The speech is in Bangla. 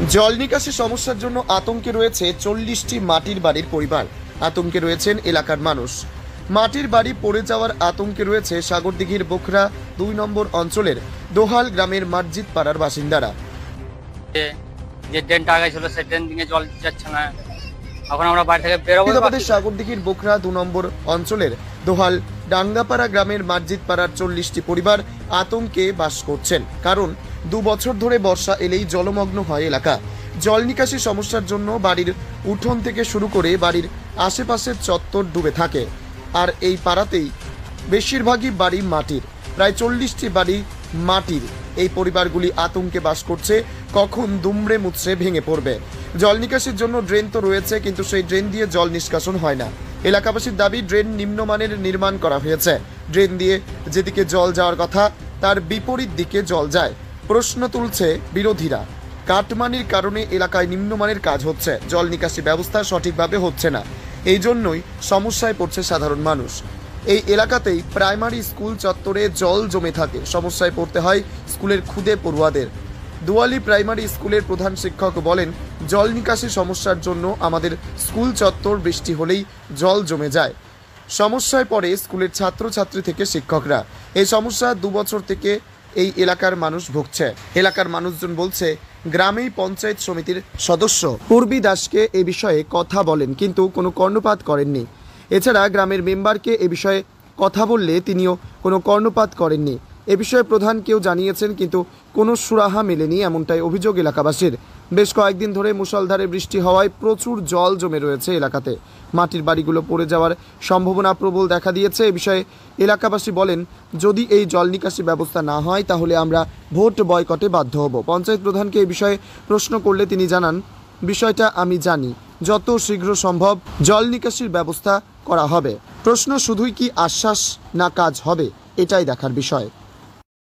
জল নিকাশি সমস্যার জন্য আতঙ্কে রয়েছে 40টি মাটির বাড়ির পরিবার। আতঙ্কে রয়েছেন এলাকার মানুষ। মাটির বাড়ি পড়ে যাওয়ার আতঙ্কে রয়েছে সাগরদিঘির বোখরা 2 নম্বর অঞ্চলের দোহাল গ্রামের মসজিদ পাড়ার বাসিন্দারা। যে ড্রেনটা আগে ছিল সেই ড্রেন দিকে জল যাচ্ছে না, এখন আমরা বাড়ি থেকে বেরোবো। আমাদের সাগরদিঘির বোখরা 2 নম্বর অঞ্চলের দোহাল ডাঙ্গাপাড়া গ্রামের মসজিদ পাড়ার 40টি পরিবার আতঙ্কে বাস করছেন, কারণ 2 বছর ধরে বর্ষা এলেই জলমগ্ন হয় এলাকা। জল নিকাশি সমস্যার জন্য বাড়ির উঠোন থেকে শুরু করে বাড়ির আশেপাশের চত্বর ডুবে থাকে। আর এই পাড়াতেই বেশিরভাগই বাড়ি মাটির, প্রায় 40টি বাড়ি মাটির। এই পরিবারগুলি আতঙ্কে বাস করছে কখন দুমড়ে মুচড়ে ভেঙে পড়বে। জল নিকাশির জন্য ড্রেন তো রয়েছে, কিন্তু সেই ড্রেন দিয়ে জল নিষ্কাশন হয় না। এলাকাবাসীর দাবি ড্রেন নিম্নমানের নির্মাণ করা হয়েছে। ড্রেন দিয়ে যেদিকে জল যাওয়ার কথা তার বিপরীত দিকে জল যায়। প্রশ্ন তুলছে বিরোধীরা, কাটমানির কারণে এলাকায় নিম্নমানের কাজ হচ্ছে, জল নিকাশি ব্যবস্থা সঠিকভাবে হচ্ছে না। এই জন্যই সমস্যায় পড়ছে সাধারণ মানুষ। এই এলাকাতেই প্রাইমারি স্কুল চত্বরে জল জমে থাকে, সমস্যায় পড়তে হয় স্কুলের খুদে পড়ুয়াদের। দুয়ালি প্রাইমারি স্কুলের প্রধান শিক্ষক বলেন, জল নিকাশি সমস্যার জন্য আমাদের স্কুল চত্বর বৃষ্টি হলেই জল জমে যায়। সমস্যায় পড়ে স্কুলের ছাত্রছাত্রী থেকে শিক্ষকরা। এই সমস্যা 2 বছর থেকে এই এলাকার মানুষ ভুগছে। এলাকার মানুষজন বলছে, গ্রামেই পঞ্চায়েত সমিতির সদস্য পূর্বী দাসকে এ বিষয়ে কথা বলেন, কিন্তু কোনো কর্ণপাত করেননি। এছাড়া গ্রামের মেম্বারকে এ বিষয়ে কথা বললে তিনিও কোনো কর্ণপাত করেননি। এ বিষয়ে প্রধানকেও জানিয়েছেন, কিন্তু কোনো সুরাহা মেলেনি, এমনটাই অভিযোগ এলাকাবাসীর। বেশ কয়েকদিন ধরে মুষলধারে বৃষ্টি হওয়ায় প্রচুর জল জমে রয়েছে এলাকাতে। মাটির বাড়িগুলো পড়ে যাওয়ার সম্ভাবনা প্রবল দেখা দিয়েছে। এ বিষয়ে এলাকাবাসী বলেন, যদি এই জল নিকাশি ব্যবস্থা না হয় তাহলে আমরা ভোট বয়কটে বাধ্য হব। পঞ্চায়েত প্রধানকে এই বিষয়ে প্রশ্ন করলে তিনি জানান, বিষয়টা আমি জানি, যত শীঘ্র সম্ভব জল নিকাশির ব্যবস্থা করা হবে। প্রশ্ন শুধুই কি আশ্বাস না কাজ হবে, এটাই দেখার বিষয়।